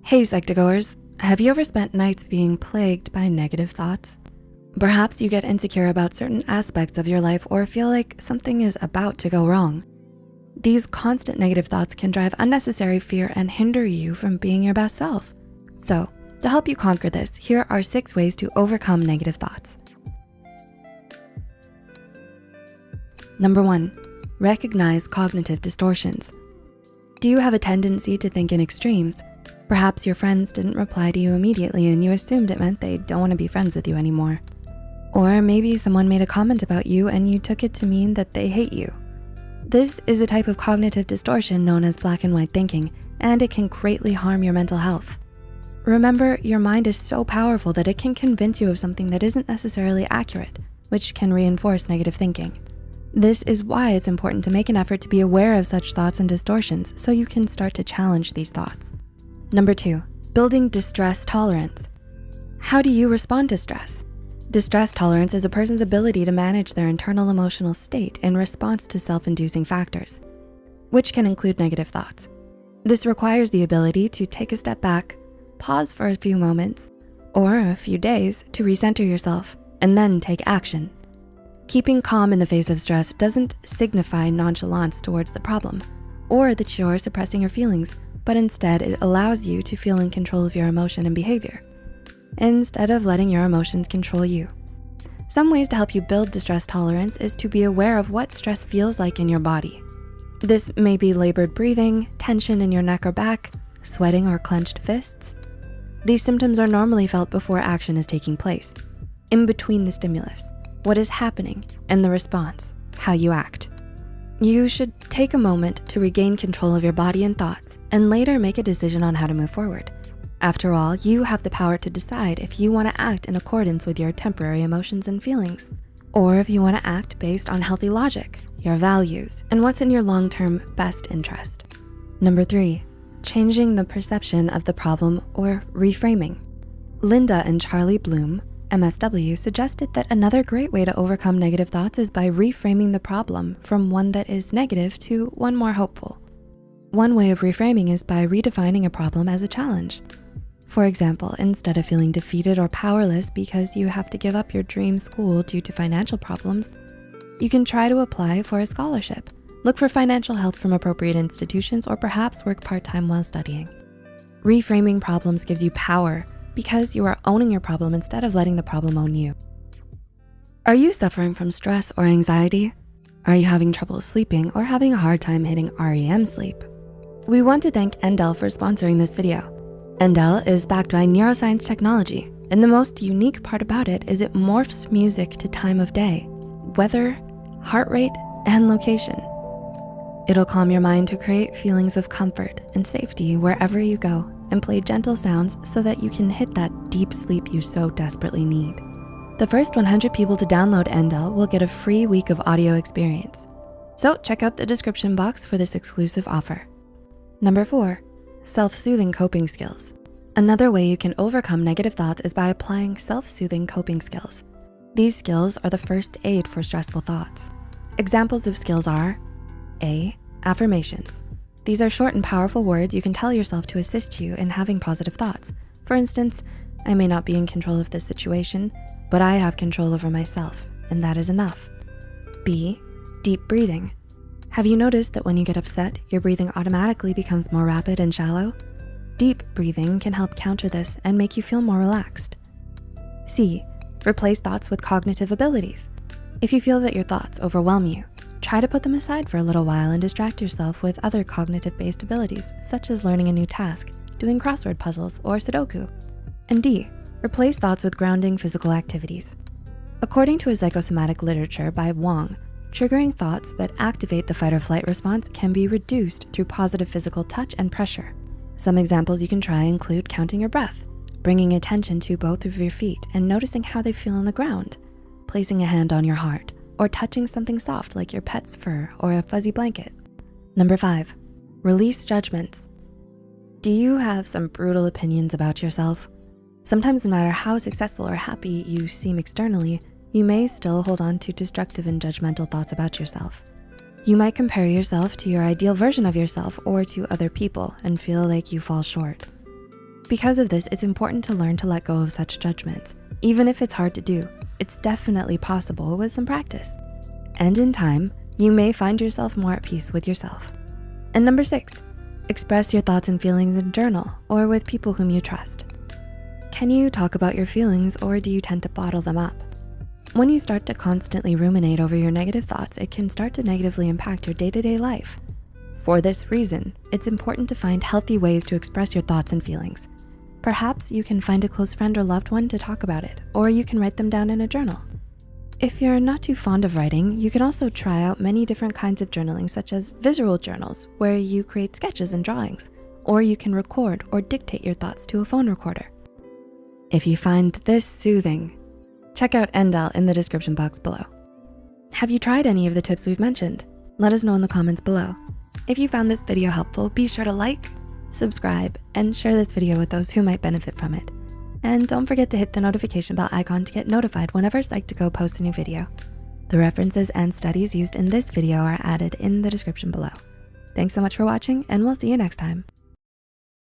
Hey Psych2Goers, have you ever spent nights being plagued by negative thoughts? Perhaps you get insecure about certain aspects of your life or feel like something is about to go wrong. These constant negative thoughts can drive unnecessary fear and hinder you from being your best self. So, to help you conquer this, here are 6 ways to overcome negative thoughts. Number 1, recognize cognitive distortions. Do you have a tendency to think in extremes? Perhaps your friends didn't reply to you immediately and you assumed it meant they don't wanna be friends with you anymore. Or maybe someone made a comment about you and you took it to mean that they hate you. This is a type of cognitive distortion known as black and white thinking, and it can greatly harm your mental health. Remember, your mind is so powerful that it can convince you of something that isn't necessarily accurate, which can reinforce negative thinking. This is why it's important to make an effort to be aware of such thoughts and distortions so you can start to challenge these thoughts. Number 2, building distress tolerance. How do you respond to stress? Distress tolerance is a person's ability to manage their internal emotional state in response to self-inducing factors, which can include negative thoughts. This requires the ability to take a step back, pause for a few moments, or a few days to recenter yourself, and then take action. Keeping calm in the face of stress doesn't signify nonchalance towards the problem, or that you're suppressing your feelings, but instead it allows you to feel in control of your emotion and behavior, instead of letting your emotions control you. Some ways to help you build distress tolerance is to be aware of what stress feels like in your body. This may be labored breathing, tension in your neck or back, sweating or clenched fists. These symptoms are normally felt before action is taking place, in between the stimulus, what is happening, and the response, how you act. You should take a moment to regain control of your body and thoughts and later make a decision on how to move forward. After all, you have the power to decide if you wanna act in accordance with your temporary emotions and feelings, or if you wanna act based on healthy logic, your values, and what's in your long-term best interest. Number 3, changing the perception of the problem or reframing. Linda and Charlie Bloom, MSW, suggested that another great way to overcome negative thoughts is by reframing the problem from one that is negative to one more hopeful. One way of reframing is by redefining a problem as a challenge. For example, instead of feeling defeated or powerless because you have to give up your dream school due to financial problems, you can try to apply for a scholarship, look for financial help from appropriate institutions, or perhaps work part-time while studying. Reframing problems gives you power because you are owning your problem instead of letting the problem own you. Are you suffering from stress or anxiety? Are you having trouble sleeping or having a hard time hitting REM sleep? We want to thank Endel for sponsoring this video. Endel is backed by neuroscience technology, and the most unique part about it is it morphs music to time of day, weather, heart rate, and location. It'll calm your mind to create feelings of comfort and safety wherever you go, and play gentle sounds so that you can hit that deep sleep you so desperately need. The first 100 people to download Endel will get a free week of audio experience. So check out the description box for this exclusive offer. Number 4, self-soothing coping skills. Another way you can overcome negative thoughts is by applying self-soothing coping skills. These skills are the first aid for stressful thoughts. Examples of skills are A, affirmations. These are short and powerful words you can tell yourself to assist you in having positive thoughts. For instance, I may not be in control of this situation, but I have control over myself, and that is enough. B, deep breathing. Have you noticed that when you get upset, your breathing automatically becomes more rapid and shallow? Deep breathing can help counter this and make you feel more relaxed. C, replace thoughts with cognitive abilities. If you feel that your thoughts overwhelm you, try to put them aside for a little while and distract yourself with other cognitive-based abilities, such as learning a new task, doing crossword puzzles, or Sudoku. And D, replace thoughts with grounding physical activities. According to a psychosomatic literature by Wong, triggering thoughts that activate the fight or flight response can be reduced through positive physical touch and pressure. Some examples you can try include counting your breath, bringing attention to both of your feet and noticing how they feel on the ground, placing a hand on your heart, or touching something soft like your pet's fur or a fuzzy blanket. Number 5, release judgments. Do you have some brutal opinions about yourself? Sometimes no matter how successful or happy you seem externally, you may still hold on to destructive and judgmental thoughts about yourself. You might compare yourself to your ideal version of yourself or to other people and feel like you fall short. Because of this, it's important to learn to let go of such judgments. Even if it's hard to do, it's definitely possible with some practice. And in time, you may find yourself more at peace with yourself. And number 6, express your thoughts and feelings in a journal or with people whom you trust. Can you talk about your feelings, or do you tend to bottle them up? When you start to constantly ruminate over your negative thoughts, it can start to negatively impact your day-to-day life. For this reason, it's important to find healthy ways to express your thoughts and feelings. Perhaps you can find a close friend or loved one to talk about it, or you can write them down in a journal. If you're not too fond of writing, you can also try out many different kinds of journaling, such as visual journals, where you create sketches and drawings, or you can record or dictate your thoughts to a phone recorder. If you find this soothing, check out Endel in the description box below. Have you tried any of the tips we've mentioned? Let us know in the comments below. If you found this video helpful, be sure to like, subscribe, and share this video with those who might benefit from it. And don't forget to hit the notification bell icon to get notified whenever Psych2Go posts a new video. The references and studies used in this video are added in the description below. Thanks so much for watching, and we'll see you next time.